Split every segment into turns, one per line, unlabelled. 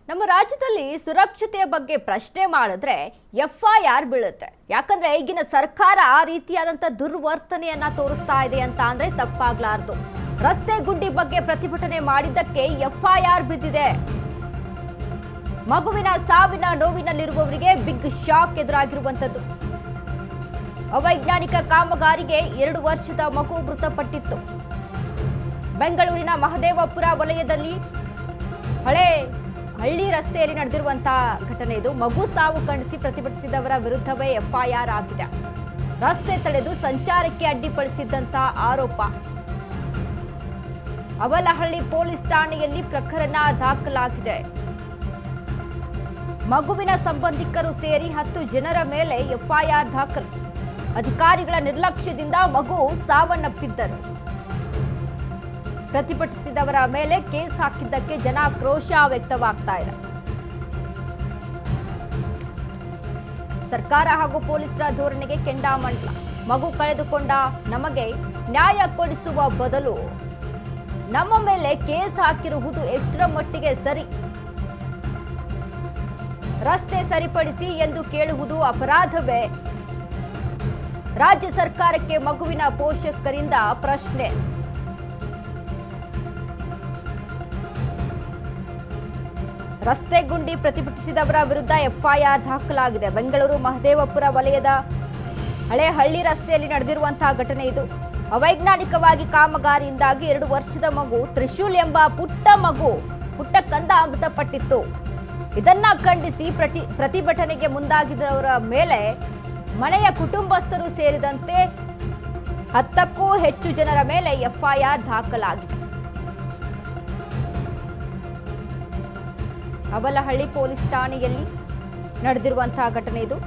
ನಮ್ಮ ರಾಜ್ಯದಲ್ಲಿ ಸುರಕ್ಷತೆಯ ಬಗ್ಗೆ ಪ್ರಶ್ನೆ ಮಾಡಿದ್ರೆ ಎಫ್ಐಆರ್ ಬೀಳುತ್ತೆ. ಯಾಕಂದ್ರೆ ಈಗಿನ ಸರ್ಕಾರ ಆ ರೀತಿಯಾದಂತ ದುರ್ವರ್ತನೆಯನ್ನ ತೋರಿಸ್ತಾ ಇದೆ ಅಂತ ಅಂದ್ರೆ ತಪ್ಪಾಗ್ಲಾರ್ದು. ರಸ್ತೆ ಗುಂಡಿ ಬಗ್ಗೆ ಪ್ರತಿಭಟನೆ ಮಾಡಿದ್ದಕ್ಕೆ ಎಫ್ಐಆರ್ ಬಿದ್ದಿದೆ. ಮಗುವಿನ ಸಾವಿನ ನೋವಿನಲ್ಲಿರುವವರಿಗೆ ಬಿಗ್ ಶಾಕ್ ಎದುರಾಗಿರುವಂತದ್ದು. ಅವೈಜ್ಞಾನಿಕ ಕಾಮಗಾರಿಗೆ 2 ವರ್ಷದ ಮಗು ಮೃತಪಟ್ಟಿತ್ತು. ಬೆಂಗಳೂರಿನ ಮಹದೇವಪುರ ವಲಯದಲ್ಲಿ ಹಳ್ಳಿ ರಸ್ತೆಯಲ್ಲಿ ನಡೆದಿರುವಂತಹ ಘಟನೆ ಇದು. ಮಗು ಸಾವು ಖಂಡಿಸಿ ಪ್ರತಿಭಟಿಸಿದವರ ವಿರುದ್ಧವೇ ಎಫ್ಐಆರ್ ಆಗಿದೆ. ರಸ್ತೆ ತಡೆದು ಸಂಚಾರಕ್ಕೆ ಅಡ್ಡಿಪಡಿಸಿದ್ದಂತ ಆರೋಪ. ಅವಲಹಳ್ಳಿ ಪೊಲೀಸ್ ಠಾಣೆಯಲ್ಲಿ ಪ್ರಕರಣ ದಾಖಲಾಗಿದೆ. ಮಗುವಿನ ಸಂಬಂಧಿಕರು ಸೇರಿ 10 ಜನರ ಮೇಲೆ ಎಫ್ಐಆರ್ ದಾಖಲು. ಅಧಿಕಾರಿಗಳ ನಿರ್ಲಕ್ಷ್ಯದಿಂದ ಮಗು ಸಾವನ್ನಪ್ಪಿದ್ದರು. ಪ್ರತಿಭಟಿಸಿದವರ ಮೇಲೆ ಕೇಸ್ ಹಾಕಿದ್ದಕ್ಕೆ ಜನಾಕ್ರೋಶ ವ್ಯಕ್ತವಾಗ್ತಾ ಇದೆ. ಸರ್ಕಾರ ಹಾಗೂ ಪೊಲೀಸರ ಧೋರಣೆಗೆ ಕೆಂಡಾಮಂಡಲ. ಮಗು ಕಳೆದುಕೊಂಡ ನಮಗೆ ನ್ಯಾಯ ಕೊಡಿಸುವ ಬದಲು ನಮ್ಮ ಮೇಲೆ ಕೇಸ್ ಹಾಕಿರುವುದು ಎಷ್ಟರ ಮಟ್ಟಿಗೆ ಸರಿ? ರಸ್ತೆ ಸರಿಪಡಿಸಿ ಎಂದು ಕೇಳುವುದು ಅಪರಾಧವೇ? ರಾಜ್ಯ ಸರ್ಕಾರಕ್ಕೆ ಮಗುವಿನ ಪೋಷಕರಿಂದ ಪ್ರಶ್ನೆ. ರಸ್ತೆ ಗುಂಡಿ ಪ್ರತಿಭಟಿಸಿದವರ ವಿರುದ್ಧ ಎಫ್ಐಆರ್ ದಾಖಲಾಗಿದೆ. ಬೆಂಗಳೂರು ಮಹದೇವಪುರ ವಲಯದ ಹಳ್ಳಿ ರಸ್ತೆಯಲ್ಲಿ ನಡೆದಿರುವಂತಹ ಘಟನೆ ಇದು. ಅವೈಜ್ಞಾನಿಕವಾಗಿ ಕಾಮಗಾರಿಯಿಂದಾಗಿ 2 ವರ್ಷದ ಮಗು ತ್ರಿಶೂಲ್ ಎಂಬ ಪುಟ್ಟ ಕಂದ ಮೃತಪಟ್ಟಿತ್ತು. ಇದನ್ನ ಖಂಡಿಸಿ ಪ್ರತಿಭಟನೆಗೆ ಮುಂದಾಗಿದ್ದವರ ಮೇಲೆ ಮನೆಯ ಕುಟುಂಬಸ್ಥರು ಸೇರಿದಂತೆ 10ಕ್ಕೂ ಹೆಚ್ಚು ಜನರ ಮೇಲೆ ಎಫ್ಐಆರ್ ದಾಖಲಾಗಿದೆ. ಅವಲಹಳ್ಳಿ ಪೊಲೀಸ್ ಠಾಣೆಯಲ್ಲಿ ನಡೆದಿರುವಂತಹ ಘಟನೆ ಇದು.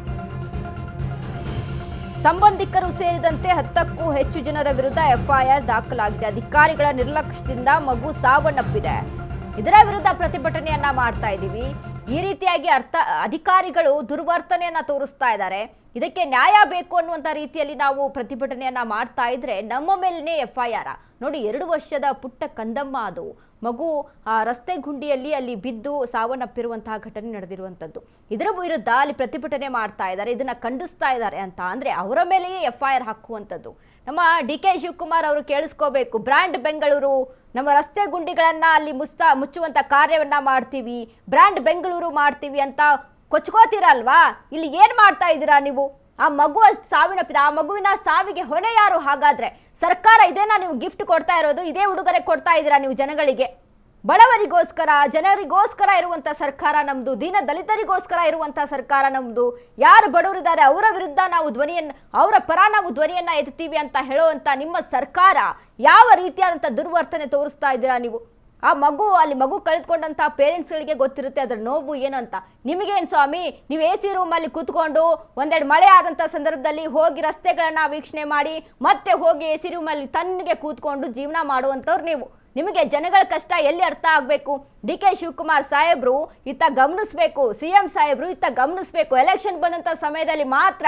ಸಂಬಂಧಿಕರು ಸೇರಿದಂತೆ 10ಕ್ಕೂ ಹೆಚ್ಚು ಜನರ ವಿರುದ್ಧ ಎಫ್ಐಆರ್ ದಾಖಲಾಗಿದೆ. ಅಧಿಕಾರಿಗಳ ನಿರ್ಲಕ್ಷ್ಯದಿಂದ ಮಗು ಸಾವನ್ನಪ್ಪಿದೆ. ಇದರ ವಿರುದ್ಧ ಪ್ರತಿಭಟನೆಯನ್ನ ಮಾಡ್ತಾ ಇದ್ದೀವಿ. ಈ ರೀತಿಯಾಗಿ ಅಧಿಕಾರಿಗಳು ದುರ್ವರ್ತನೆಯನ್ನ ತೋರಿಸ್ತಾ ಇದ್ದಾರೆ. ಇದಕ್ಕೆ ನ್ಯಾಯ ಬೇಕು ಅನ್ನುವಂಥ ರೀತಿಯಲ್ಲಿ ನಾವು ಪ್ರತಿಭಟನೆಯನ್ನ ಮಾಡ್ತಾ ಇದ್ರೆ ನಮ್ಮ ಮೇಲೇ ಎಫ್ಐಆರ್. ನೋಡಿ, 2 ವರ್ಷದ ಪುಟ್ಟ ಕಂದಮ್ಮ ಅದು ಮಗು ಆ ರಸ್ತೆ ಗುಂಡಿಯಲ್ಲಿ ಅಲ್ಲಿ ಬಿದ್ದು ಸಾವನ್ನಪ್ಪಿರುವಂತಹ ಘಟನೆ ನಡೆದಿರುವಂಥದ್ದು. ಇದರ ವಿರುದ್ಧ ಅಲ್ಲಿ ಪ್ರತಿಭಟನೆ ಮಾಡ್ತಾ ಇದ್ದಾರೆ, ಇದನ್ನ ಖಂಡಿಸ್ತಾ ಇದ್ದಾರೆ ಅಂತ ಅಂದ್ರೆ ಅವರ ಮೇಲೆಯೇ ಎಫ್ಐಆರ್ ಹಾಕುವಂಥದ್ದು. ನಮ್ಮ DK ಶಿವಕುಮಾರ್ ಅವರು ಕೇಳಿಸ್ಕೋಬೇಕು. ಬ್ರ್ಯಾಂಡ್ ಬೆಂಗಳೂರು, ನಮ್ಮ ರಸ್ತೆ ಗುಂಡಿಗಳನ್ನ ಅಲ್ಲಿ ಮುಚ್ಚುವಂತ ಕಾರ್ಯವನ್ನ ಮಾಡ್ತೀವಿ, ಬ್ರ್ಯಾಂಡ್ ಬೆಂಗಳೂರು ಮಾಡ್ತೀವಿ ಅಂತ ಕೊಚ್ಕೋತೀರಲ್ವಾ? ಇಲ್ಲಿ ಏನ್ ಮಾಡ್ತಾ ಇದ್ದೀರಾ ನೀವು? ಆ ಮಗು ಸಾವಿನಪ್ಪಿದೆ. ಆ ಮಗುವಿನ ಸಾವಿಗೆ ಹೊಣೆ ಯಾರು? ಹಾಗಾದ್ರೆ ಸರ್ಕಾರ ಇದೇನಾ ನೀವು ಗಿಫ್ಟ್ ಕೊಡ್ತಾ ಇರೋದು? ಇದೇ ಉಡುಗೊರೆ ಕೊಡ್ತಾ ಇದ್ದೀರಾ ನೀವು ಜನಗಳಿಗೆ? ಬಡವರಿಗೋಸ್ಕರ, ಜನರಿಗೋಸ್ಕರ ಇರುವಂತ ಸರ್ಕಾರ ನಮ್ದು, ದೀನ ದಲಿತರಿಗೋಸ್ಕರ ಇರುವಂತ ಸರ್ಕಾರ ನಮ್ದು. ಯಾರು ಬಡವರಿದ್ದಾರೆ ಅವರ ವಿರುದ್ಧ ನಾವು ಅವರ ಪರ ನಾವು ಧ್ವನಿಯನ್ನ ಎತ್ತೀವಿ ಅಂತ ಹೇಳುವಂತ ನಿಮ್ಮ ಸರ್ಕಾರ ಯಾವ ರೀತಿಯಾದಂತ ದುರ್ವರ್ತನೆ ತೋರಿಸ್ತಾ ಇದ್ದೀರಾ ನೀವು? ಅಲ್ಲಿ ಮಗು ಕಳೆದುಕೊಂಡಂತ ಪೇರೆಂಟ್ಸ್ಗಳಿಗೆ ಗೊತ್ತಿರುತ್ತೆ ಅದರ ನೋವು ಏನಂತ. ನಿಮಗೇನು ಸ್ವಾಮಿ, ನೀವು AC ರೂಮಲ್ಲಿ ಕೂತ್ಕೊಂಡು ಒಂದೆರಡು ಮಳೆ ಆದಂಥ ಸಂದರ್ಭದಲ್ಲಿ ಹೋಗಿ ರಸ್ತೆಗಳನ್ನ ವೀಕ್ಷಣೆ ಮಾಡಿ ಮತ್ತೆ ಹೋಗಿ AC ರೂಮಲ್ಲಿ ತಣ್ಣಗೆ ಕೂತ್ಕೊಂಡು ಜೀವನ ಮಾಡುವಂಥವ್ರು ನೀವು. ನಿಮಗೆ ಜನಗಳ ಕಷ್ಟ ಎಲ್ಲಿ ಅರ್ಥ ಆಗಬೇಕು? DK ಶಿವಕುಮಾರ್ ಸಾಹೇಬ್ರು ಇತ್ತ ಗಮನಿಸಬೇಕು, CM ಸಾಹೇಬ್ರು ಇತ್ತ ಗಮನಿಸಬೇಕು. ಎಲೆಕ್ಷನ್ ಬಂದಂಥ ಸಮಯದಲ್ಲಿ ಮಾತ್ರ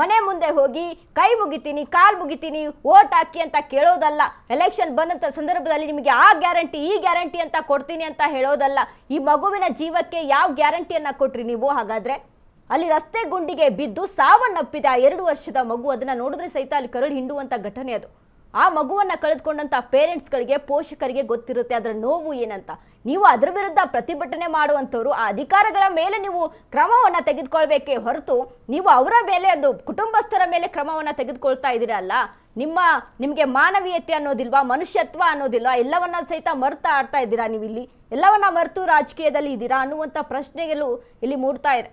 ಮನೆ ಮುಂದೆ ಹೋಗಿ ಕೈ ಮುಗಿತೀನಿ, ಕಾಲು ಮುಗಿತೀನಿ, ಓಟ್ ಹಾಕಿ ಅಂತ ಕೇಳೋದಲ್ಲ. ಎಲೆಕ್ಷನ್ ಬಂದಂಥ ಸಂದರ್ಭದಲ್ಲಿ ನಿಮಗೆ ಆ ಗ್ಯಾರಂಟಿ ಈ ಗ್ಯಾರಂಟಿ ಅಂತ ಕೊಡ್ತೀನಿ ಅಂತ ಹೇಳೋದಲ್ಲ. ಈ ಮಗುವಿನ ಜೀವಕ್ಕೆ ಯಾವ ಗ್ಯಾರಂಟಿಯನ್ನ ಕೊಟ್ರಿ ನೀವು? ಹಾಗಾದ್ರೆ ಅಲ್ಲಿ ರಸ್ತೆ ಗುಂಡಿಗೆ ಬಿದ್ದು ಸಾವನ್ನಪ್ಪಿದೆ ಆ 2 ವರ್ಷದ ಮಗು. ಅದನ್ನ ನೋಡಿದ್ರೆ ಸಹಿತ ಅಲ್ಲಿ ಕರಳು ಹಿಂಡುವಂತ ಘಟನೆ ಅದು. ಆ ಮಗುವನ್ನ ಕಳೆದುಕೊಂಡಂತ ಪೇರೆಂಟ್ಸ್ಗಳಿಗೆ, ಪೋಷಕರಿಗೆ ಗೊತ್ತಿರುತ್ತೆ ಅದರ ನೋವು ಏನಂತ. ನೀವು ಅದರ ವಿರುದ್ಧ ಪ್ರತಿಭಟನೆ ಮಾಡುವಂಥವ್ರು ಆ ಅಧಿಕಾರಿಗಳ ಮೇಲೆ ನೀವು ಕ್ರಮವನ್ನ ತೆಗೆದುಕೊಳ್ಬೇಕೇ ಹೊರತು ನೀವು ಅವರ ಮೇಲೆ, ಒಂದು ಕುಟುಂಬಸ್ಥರ ಮೇಲೆ ಕ್ರಮವನ್ನ ತೆಗೆದುಕೊಳ್ತಾ ಇದ್ದೀರಲ್ಲ. ನಿಮಗೆ ಮಾನವೀಯತೆ ಅನ್ನೋದಿಲ್ವಾ? ಮನುಷ್ಯತ್ವ ಅನ್ನೋದಿಲ್ವಾ? ಎಲ್ಲವನ್ನ ಸಹಿತ ಮರ್ತಾ ಆಡ್ತಾ ಇದ್ದೀರಾ ನೀವು. ಇಲ್ಲಿ ಎಲ್ಲವನ್ನ ಮರೆತು ರಾಜಕೀಯದಲ್ಲಿ ಇದ್ದೀರಾ ಅನ್ನುವಂಥ ಪ್ರಶ್ನೆಗಳು ಇಲ್ಲಿ ಮೂಡ್ತಾ ಇದೆ.